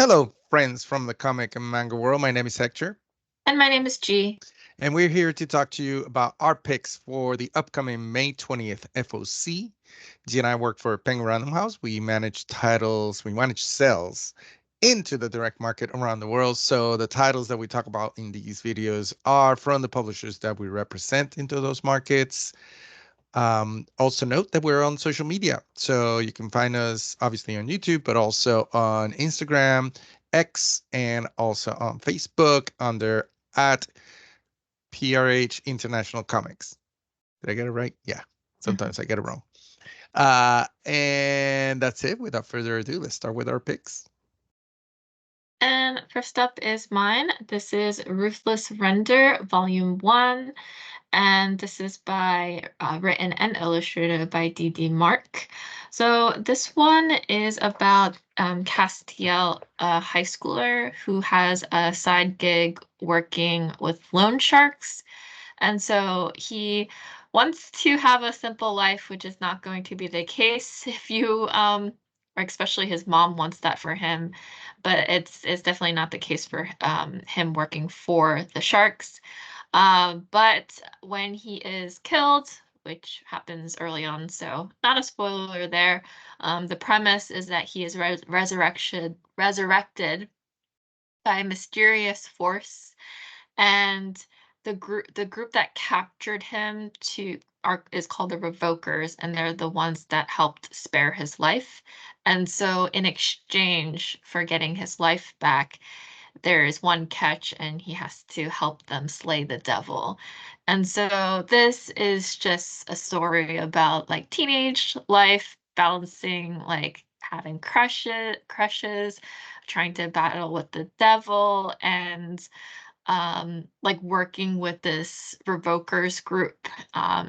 Hello, friends from the comic and manga world. My name is Hector, And my name is G. and we're here to talk to you about our picks for the upcoming May 20th FOC. G and I work for Penguin Random House. We manage titles, we manage sales into the direct market around the world. So the titles that we talk about in these videos are from the publishers that we represent into those markets. Also note that we're on social media. So you can find us obviously on YouTube, but also on Instagram, X, and also on Facebook under at PRH International Comics. Did I get it right? Yeah. Mhm. Sometimes I get it wrong. And that's it. Without further ado, let's start with our picks. And first up is mine. This is Ruthless Render, Volume 1. And this is written and illustrated by D.D. Mark. So this one is about Castiel, a high schooler who has a side gig working with loan sharks. And so he wants to have a simple life, which is not going to be the case if you or especially his mom wants that for him, but it's definitely not the case for him working for the Sharks. But when he is killed, which happens early on, so not a spoiler there. The premise is that he is resurrected by a mysterious force, and the group that captured him to are is called the Revokers, and they're the ones that helped spare his life. And so in exchange for getting his life back, there is one catch, and he has to help them slay the devil. And so this is just a story about like teenage life, balancing like having crushes, trying to battle with the devil, and like working with this Revokers group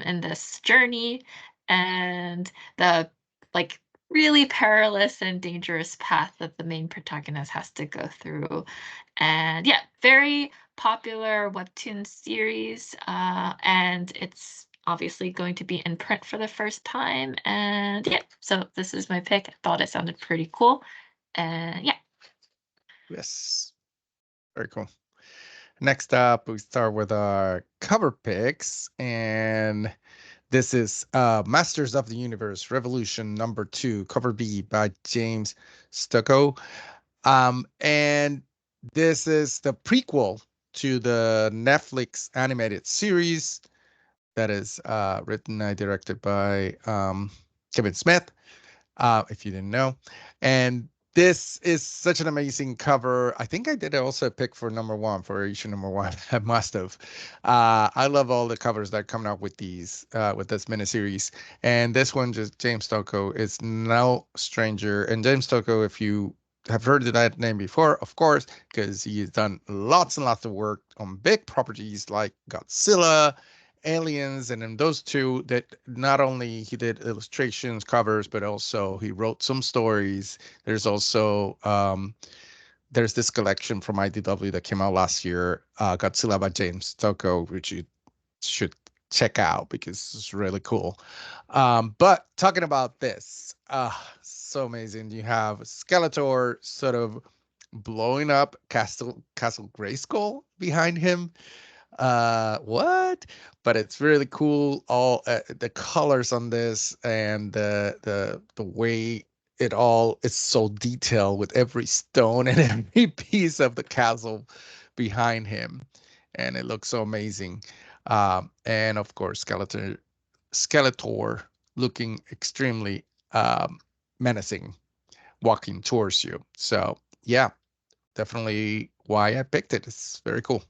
in this journey, and the like really perilous and dangerous path that the main protagonist has to go through. And yeah, very popular webtoon series, and it's obviously going to be in print for the first time. And yeah, so this is my pick. I thought it sounded pretty cool. And yeah. Yes. Very cool. Next up, we start with our cover picks. And this is Masters of the Universe Revolution #2, cover B by James Stucco. And this is the prequel to the Netflix animated series that is written and directed by Kevin Smith, if you didn't know. And this is such an amazing cover. I think I did also pick for #1 for issue #1. I must have. I love all the covers that are coming out with these with this miniseries. And this one, just James Tocco, is no stranger. And James Tocco, if you have heard of that name before, of course, because he's done lots and lots of work on big properties like Godzilla, Aliens, and in those two, that not only he did illustrations, covers, but also he wrote some stories. There's also there's this collection from IDW that came out last year, Godzilla by James Tocco, which you should check out because it's really cool. But talking about this, so amazing. You have Skeletor sort of blowing up Castle Grayskull behind him. What? But it's really cool, all the colors on this, and the way it all is so detailed with every stone and every piece of the castle behind him, and it looks so amazing. And of course, Skeletor looking extremely menacing, walking towards you. So yeah, definitely why I picked it. It's very cool.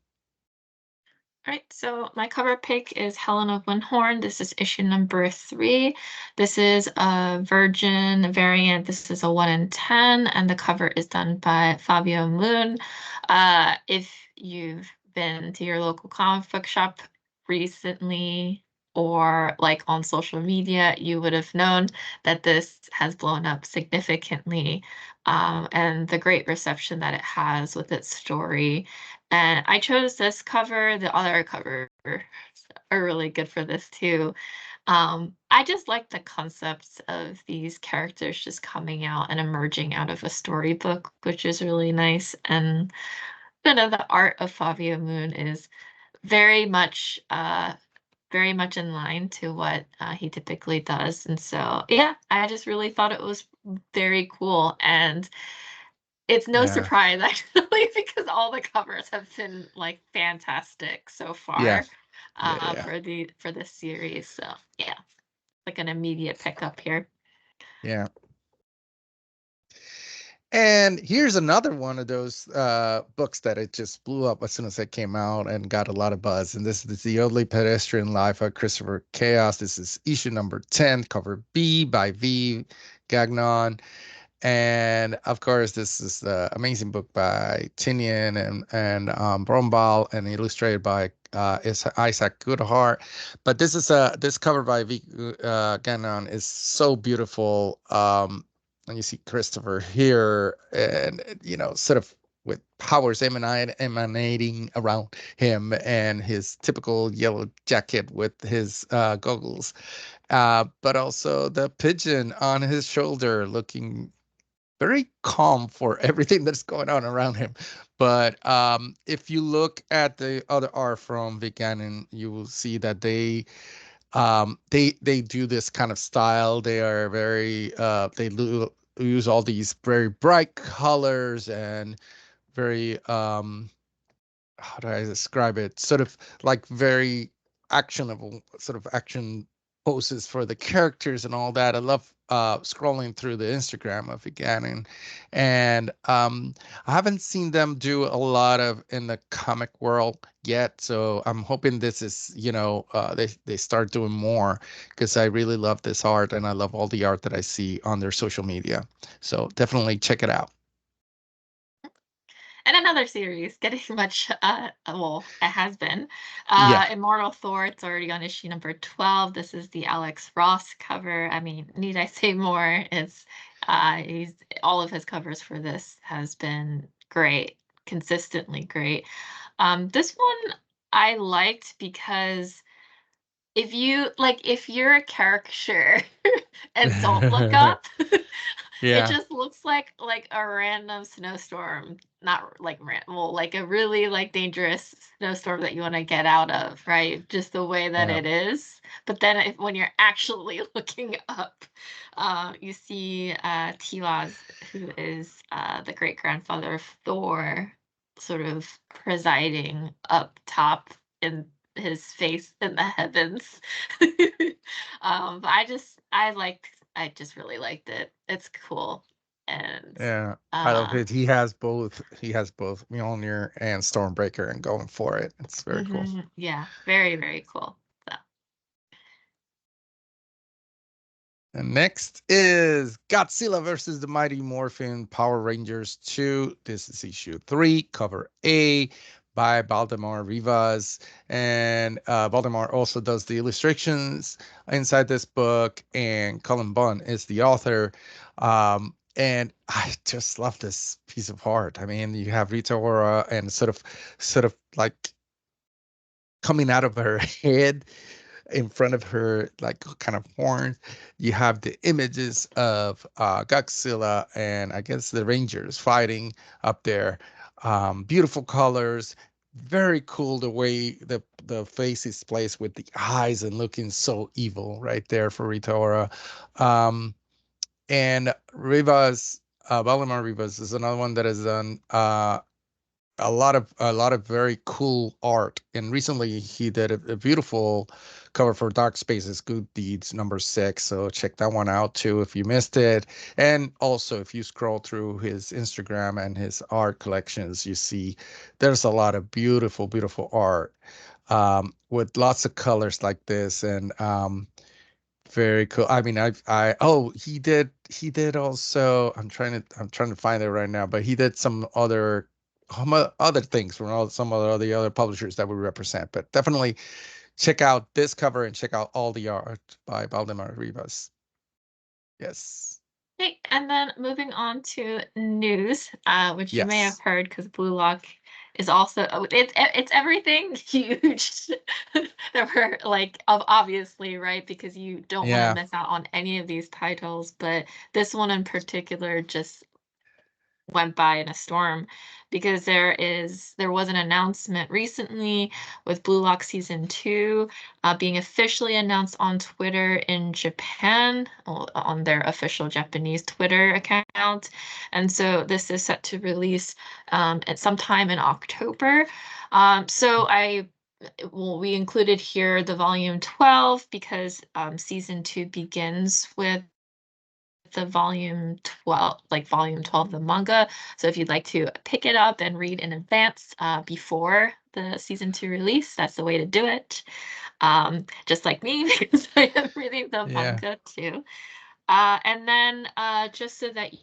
All right, so my cover pick is Helen of Windhorn. This is issue #3. This is a Virgin variant. This is a 1 in 10, and the cover is done by Fabio Moon. If you've been to your local comic book shop recently or like on social media, you would have known that this has blown up significantly, and the great reception that it has with its story. And I chose this cover. The other cover are really good for this too. I just like the concepts of these characters just coming out and emerging out of a storybook, which is really nice. And the art of Fabio Moon is very much very much in line to what he typically does. And so, yeah, I just really thought it was very cool. And it's no Yeah. surprise actually because all the covers have been like fantastic so Yeah. far Yeah. Yeah. for this series. So yeah, like an immediate pickup here. Yeah. And here's another one of those books that it just blew up as soon as it came out and got a lot of buzz. And this is The Ugly Pedestrian Life of Christopher Chaos. This is issue number 10, cover B by V Gagnon. And of course, this is the amazing book by Tinian and Brombal and illustrated by Isaac Goodhart. But this cover by V Gagnon is so beautiful. And you see Christopher here, and sort of with powers emanating around him, and his typical yellow jacket with his goggles, but also the pigeon on his shoulder, looking very calm for everything that's going on around him. But if you look at the other art from Vic Gannon, you will see that they do this kind of style. They are very use all these very bright colors and very how do I describe it? Sort of like very actionable, sort of action poses for the characters and all that. I love scrolling through the Instagram of Gannon, and I haven't seen them do a lot of in the comic world yet. So I'm hoping this is, they start doing more because I really love this art and I love all the art that I see on their social media. So definitely check it out. And another series getting much well, it has been. Yeah. Immortal Thor, it's already on issue number 12. This is the Alex Ross cover. I mean, need I say more? It's he's all of his covers for this has been great, consistently great. This one I liked because if you're a caricature and don't look up, it Yeah. just looks like a random snowstorm, not like well, like a really like dangerous snowstorm that you want to get out of, right? Just the way that Yeah. it is. But then when you're actually looking up, you see Tiwaz, who is the great grandfather of Thor, sort of presiding up top in his face in the heavens. But I just really liked it. It's cool. And Yeah, I love it. He has both. He has both Mjolnir and Stormbreaker, and going for it. It's very cool. yeah, very, very cool. So And next is Godzilla versus the Mighty Morphin Power Rangers 2. This is issue 3, cover A by Valdemar Rivas. And Valdemar also does the illustrations inside this book, and Cullen Bunn is the author. And I just love this piece of art. I mean, you have Rita Ora and sort of like coming out of her head in front of her, like kind of horns. You have the images of Godzilla and I guess the Rangers fighting up there. Beautiful colors, very cool the way the face is placed with the eyes and looking so evil right there for Rita Ora. Um, and Rivas, Valimar Rivas is another one that has done a lot of very cool art. And recently he did a beautiful cover for Dark Spaces Good Deeds number 6. So check that one out too if you missed it. And also if you scroll through his Instagram and his art collections, you see there's a lot of beautiful, beautiful art with lots of colors like this. And very cool. I mean, he did also. I'm trying to find it right now, but he did some other things from some of the other publishers that we represent. But definitely check out this cover and check out all the art by Valdemar Rivas. Yes. okay, and then moving on to news, which you may have Yes. heard because Blue Lock is also it's everything huge that we're like obviously, right? Because you don't want to Yeah. miss out on any of these titles, but this one in particular just went by in a storm because there was an announcement recently with Blue Lock season 2 being officially announced on Twitter in Japan, on their official Japanese Twitter account. And so this is set to release at sometime in October. So we included here the volume 12 because season 2 begins with the volume 12 of the manga. So if you'd like to pick it up and read in advance before the season 2 release, that's the way to do it. Just like me, because I am reading the Yeah. manga too. And then just so that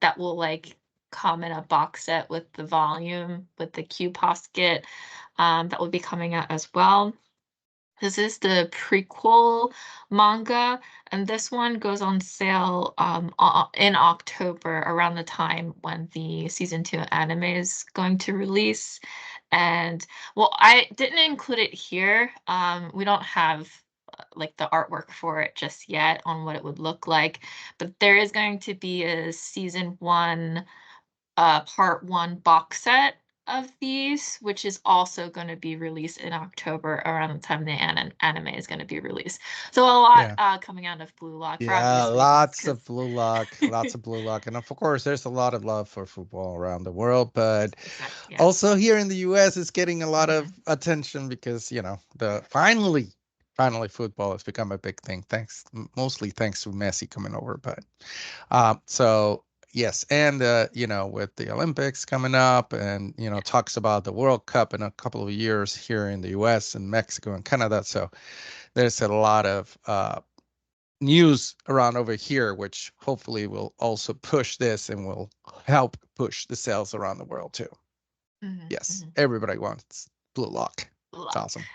that will like come in a box set with the volume with the Q posket that will be coming out as well. This is the prequel manga, and this one goes on sale in October around the time when the season 2 anime is going to release. And well, I didn't include it here. We don't have like the artwork for it just yet on what it would look like, but there is going to be a season 1 part 1 box set of these, which is also going to be released in October around the time the anime is going to be released. So a lot Yeah. coming out of Blue Lock for Yeah, obvious reasons, lots of because blue lock, lots of blue lock. And of course, there's a lot of love for football around the world, but exactly, yeah. also here in the US, it's getting a lot of Mhm. attention because, the finally football has become a big thing. Mostly thanks to Messi coming over. But so yes, and with the Olympics coming up, and talks about the World Cup in a couple of years here in the US and Mexico and Canada. So there's a lot of news around over here, which hopefully will also push this and will help push the sales around the world too. Mhm, Yes, mhm. everybody wants Blue Lock. It's Lock. awesome.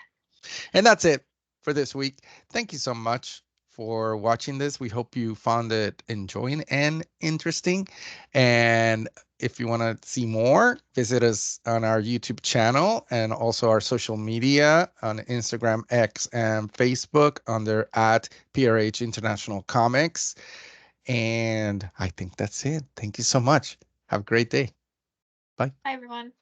And that's it for this week. Thank you so much for watching this. We hope you found it enjoying and interesting. And if you want to see more, visit us on our YouTube channel and also our social media on Instagram, X, and Facebook under at PRH International Comics. And I think that's it. Thank you so much. Have a great day. Bye. Bye, everyone.